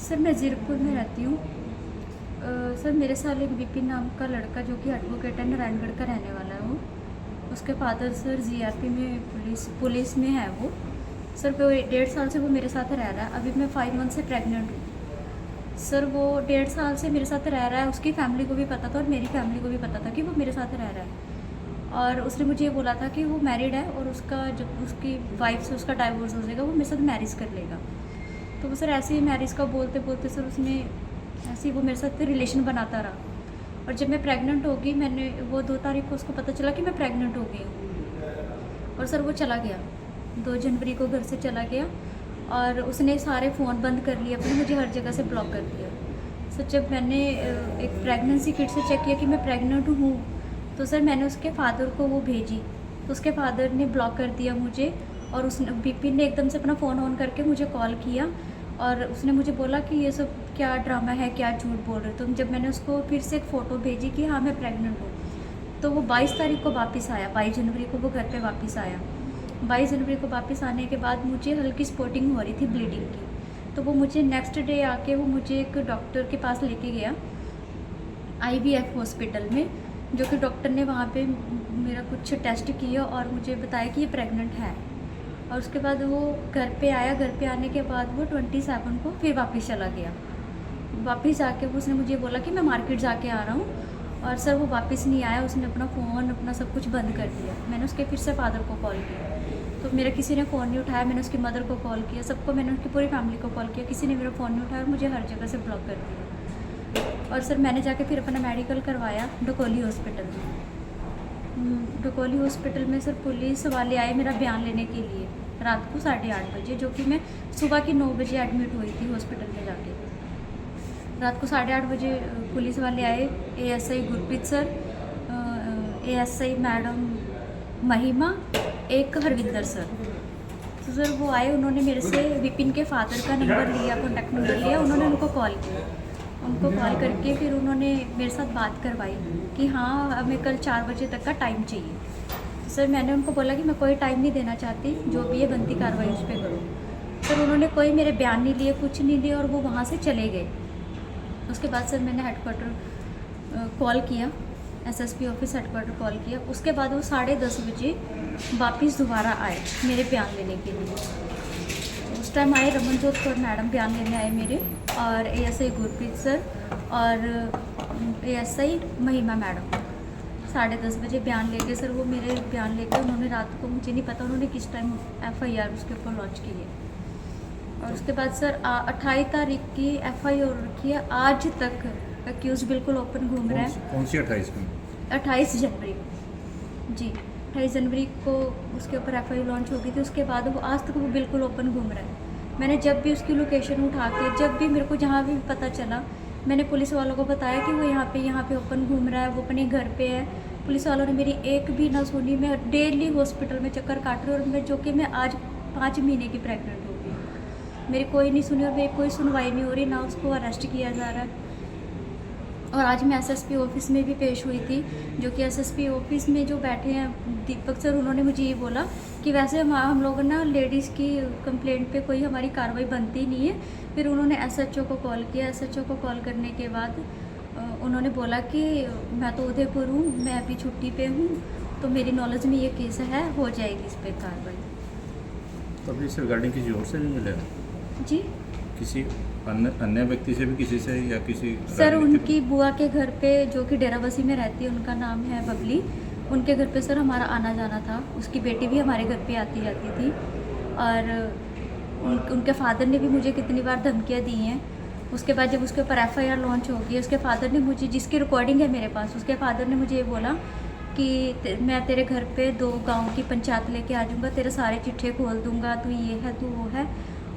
Sir मैं ज़ीरकपुर में रहती हूँ। सर मेरे साथ एक विपिन नाम का लड़का जो कि एडवोकेट है, नारायणगढ़ का रहने वाला है वो। उसके फादर सर जीआरपी में पुलिस में है वो। सर वो 1.5 साल से वो मेरे साथ रह रहा है। अभी मैं 5 मंथ से प्रेग्नेंट हूँ। सर वो 1.5 साल से मेरे साथ रह रहा है। उसकी फैमिली को भी पता था और मेरी फैमिली को भी पता था कि वो मेरे साथ रह रहा है। और उसने मुझे ये बोला था कि वो मैरिड है और उसका जब उसकी वाइफ से उसका डाइवोर्स हो जाएगा वो मेरे साथ मैरिज कर लेगा। तो वो सर ऐसे ही मैरिज का बोलते बोलते सर उसने ऐसे ही वो मेरे साथ रिलेशन बनाता रहा। और जब मैं प्रेग्नेंट हो गई, मैंने वो 2 तारीख को उसको पता चला कि मैं प्रेग्नेंट हो गई हूँ। और सर वो चला गया, 2 जनवरी को घर से चला गया और उसने सारे फ़ोन बंद कर लिए अपने, मुझे हर जगह से ब्लॉक कर दिया। सर जब मैंने एक प्रेगनेंसी किट से चेक किया कि मैं प्रेग्नेंट हूँ, तो सर मैंने उसके फादर को वो भेजी, तो उसके फादर ने ब्लॉक कर दिया मुझे। और उसने विपिन ने एकदम से अपना फ़ोन ऑन करके मुझे कॉल किया और उसने मुझे बोला कि ये सब क्या ड्रामा है, क्या झूठ बोल रहे हो। तो जब मैंने उसको फिर से एक फ़ोटो भेजी कि हाँ मैं प्रेग्नेंट हूँ, तो वो 22 तारीख को वापस आया। 22 जनवरी को वो घर पे वापस आया। 22 जनवरी को वापस आने के बाद मुझे हल्की स्पॉटिंग हो रही थी ब्लीडिंग की, तो वो मुझे नेक्स्ट डे आके वो मुझे एक डॉक्टर के पास लेके गया, IVF हॉस्पिटल में, जो कि डॉक्टर ने वहाँ पे मेरा कुछ टेस्ट किया और मुझे बताया कि ये प्रेग्नेंट है। और उसके बाद वो घर पे आया। घर पे आने के बाद वो 27 को फिर वापस चला गया। वापस आके उसने मुझे बोला कि मैं मार्केट जाके आ रहा हूँ, और सर वो वापस नहीं आया। उसने अपना फ़ोन अपना सब कुछ बंद कर दिया। मैंने उसके फिर से फादर को कॉल किया, तो मेरा किसी ने फ़ोन नहीं उठाया। मैंने उसकी मदर को कॉल किया, सबको, मैंने उसकी पूरी फैमिली को कॉल किया, किसी ने मेरा फ़ोन नहीं उठाया और मुझे हर जगह से ब्लॉक कर दिया। और सर मैंने जाके फिर अपना मेडिकल करवाया डकोली हॉस्पिटल में। डकोली हॉस्पिटल में सर पुलिस वाले आए मेरा बयान लेने के लिए रात को 8:30 बजे, जो कि मैं सुबह की 9 बजे एडमिट हुई थी हॉस्पिटल में जाके। रात को 8:30 बजे पुलिस वाले आए, ASI Gurpreet sir, ASI madam महिमा, एक हरविंदर सर। तो सर वो आए, उन्होंने मेरे से विपिन के फादर का नंबर लिया, कॉन्टैक्ट नंबर लिया, उन्होंने उनको कॉल किया। उनको कॉल करके फिर उन्होंने मेरे साथ बात करवाई कि हाँ हमें कल 4 बजे तक का टाइम चाहिए। तो सर मैंने उनको बोला कि मैं कोई टाइम नहीं देना चाहती, जो भी है बनती कार्रवाई उस पर करो। सर उन्होंने कोई मेरे बयान नहीं लिए, कुछ नहीं लिए, और वो वहाँ से चले गए। उसके बाद सर मैंने हेडक्वार्टर कॉल किया, SSP ऑफिस हेडक्वार्टर कॉल किया। उसके बाद वो 10:30 बजे वापस दोबारा आए मेरे बयान लेने के लिए। उस टाइम आए रमनजोत कौर मैडम बयान लेने आए मेरे, और ASI गुरप्रीत सर और ASI महिमा मैडम। 10:30 बजे बयान लेके सर वो मेरे बयान लेके उन्होंने रात को, मुझे नहीं पता उन्होंने किस टाइम FIR उसके ऊपर लॉन्च की है। और उसके बाद सर 28 तारीख की FIR रखी है। आज तक अक्यूज़ बिल्कुल ओपन घूम रहा है। कौन सी 28 में? 28 जनवरी जी, 28 जनवरी को उसके ऊपर FIR लॉन्च हो गई थी। उसके बाद वो आज तक वो बिल्कुल ओपन घूम रहा है। मैंने जब भी उसकी लोकेशन उठा के, जब भी मेरे को जहाँ भी पता चला, मैंने पुलिस वालों को बताया कि वो यहाँ पे ओपन घूम रहा है, वो अपने घर पे है। पुलिस वालों ने मेरी एक भी ना सुनी। मैं डेली हॉस्पिटल में चक्कर काट रही हूँ, और मैं जो कि मैं आज 5 महीने की प्रेग्नेंट हो गई। मेरी कोई नहीं सुनी और मेरी कोई सुनवाई नहीं हो रही, ना उसको अरेस्ट किया जा रहा है। और आज मैं SSP ऑफिस में भी पेश हुई थी, जो कि SSP ऑफिस में जो बैठे हैं दीपक सर, उन्होंने मुझे ये बोला कि वैसे हम लोगों ना लेडीज़ की कंप्लेंट पे कोई हमारी कार्रवाई बनती नहीं है। फिर उन्होंने SHO को कॉल किया। SHO को कॉल करने के बाद उन्होंने बोला कि मैं तो उदयपुर हूँ, मैं अभी छुट्टी पे हूँ, तो मेरी नॉलेज में ये केस है, हो जाएगी इस पर कार्रवाई। तो अभी इस रिगार्डिंग किसी और से भी मिले? जी किसी अन्य व्यक्ति से भी, किसी से या किसी सर उनकी बुआ के घर पे, जो कि डेराबस्सी में रहती है, उनका नाम है बबली, उनके घर पे सर हमारा आना जाना था। उसकी बेटी भी हमारे घर पे आती जाती थी। और उनके फादर ने भी मुझे कितनी बार धमकियाँ दी हैं। उसके बाद जब उसके ऊपर FIR लॉन्च हो गई, उसके फादर ने मुझे, जिसकी रिकॉर्डिंग है मेरे पास, उसके फादर ने मुझे ये बोला कि मैं तेरे घर पे 2 गाँव की पंचायत लेके आ जाऊँगा, तेरे सारे चिट्ठे खोल दूँगा, तू ये है, तू वो है।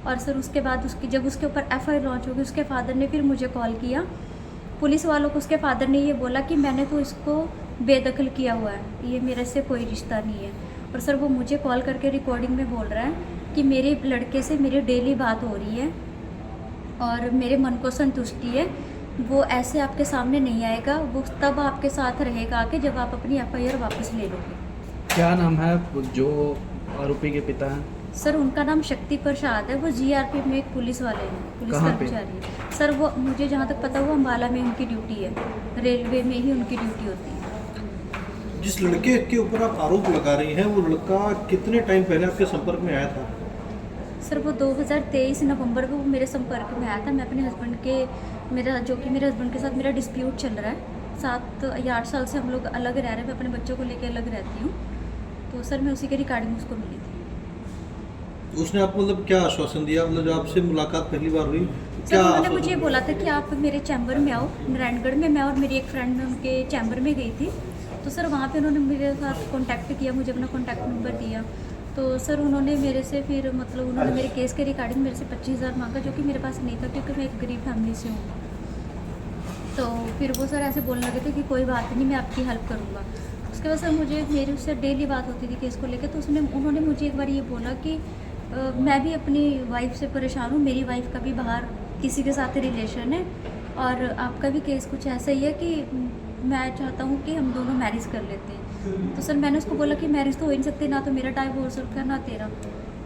और सर उसके बाद जब उसके ऊपर FIR लॉन्च हो गई, उसके फादर ने फिर मुझे कॉल किया पुलिस वालों को। उसके फादर ने ये बोला कि मैंने तो इसको बेदखल किया हुआ है, ये मेरे से कोई रिश्ता नहीं है। और सर वो मुझे कॉल करके रिकॉर्डिंग में बोल रहा है कि मेरे लड़के से मेरी डेली बात हो रही है और मेरे मन को संतुष्टि है, वो ऐसे आपके सामने नहीं आएगा, वो तब आपके साथ रहेगा आके जब आप अपनी FIR वापस ले लोगे। क्या नाम है जो आरोपी के पिता हैं? सर उनका नाम शक्ति प्रसाद है, वो जीआरपी में एक पुलिस वाले हैं, पुलिस कहाँ पे? कर्मचारी है सर। वो मुझे जहाँ तक पता वो अम्बाला में उनकी ड्यूटी है, रेलवे में ही उनकी ड्यूटी होती है। जिस लड़के के ऊपर आप आरोप लगा रही हैं वो लड़का कितने टाइम पहले आपके संपर्क में आया था? सर वो 2023 नवंबर को वो मेरे संपर्क में आया था। मैं अपने हस्बैंड के मेरे हस्बैंड के साथ मेरा डिस्प्यूट चल रहा है, 7 या 8 साल से हम लोग अलग रह रहे हैं। मैं अपने बच्चों को लेकर अलग रहती हूँ, तो सर मैं उसी के रिगार्डिंग उसको मिली थी। उसने आपको मतलब क्या आश्वासन दिया, मतलब जब आपसे मुलाकात पहली बार हुई सर उन्होंने मुझे ये बोला था कि आप मेरे चैम्बर में आओ नारायणगढ़ में। मैं और मेरी एक फ्रेंड में उनके चैम्बर में गई थी, तो सर वहाँ पे उन्होंने मेरे साथ कांटेक्ट किया, मुझे अपना कांटेक्ट नंबर दिया। तो सर उन्होंने मेरे से फिर मतलब उन्होंने मेरे केस के रिगार्डिंग मेरे से 25,000 मांगा, जो कि मेरे पास नहीं था क्योंकि मैं एक गरीब फैमिली से हूँ। तो फिर वो सर ऐसे बोलने लगे थे कि कोई बात नहीं, मैं आपकी हेल्प करूँगा। उसके बाद सर मुझे मेरी उससे डेली बात होती थी केस को लेकर। तो उन्होंने मुझे एक बार ये बोला कि मैं भी अपनी वाइफ से परेशान हूँ, मेरी वाइफ का भी बाहर किसी के साथ रिलेशन है और आपका भी केस कुछ ऐसा ही है कि मैं चाहता हूँ कि हम दोनों मैरिज कर लेते हैं। तो सर मैंने उसको बोला कि मैरिज तो हो ही नहीं सकती, ना तो मेरा डाइवोर्स होगा ना तेरा।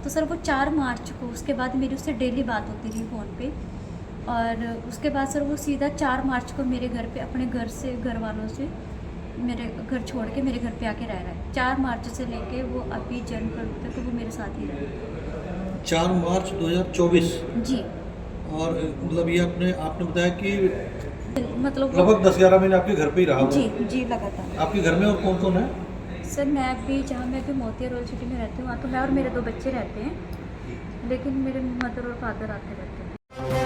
तो सर वो 4 मार्च को उसके बाद मेरी उससे डेली बात होती रही फ़ोन पे। और उसके बाद सर वो सीधा 4 मार्च को मेरे घर पे अपने घर वालों से मेरे घर छोड़ के मेरे घर पे आके रह रहा है। 4 मार्च से लेके वो अभी जनवरी तक वो मेरे साथ ही रहा। 4 मार्च 2024। जी और मतलब ये आपने बताया कि मतलब लगभग 10-11 महीने आपके घर पे ही रहा वो। जी लगातार। आपके घर में और कौन कौन है? सर मैं अभी जहाँ मैं अभी मोतिया रॉयल सिटी में रहती हूँ, वहाँ तो मैं और मेरे 2 बच्चे रहते हैं, लेकिन मेरे मदर और फादर आते रहते हैं।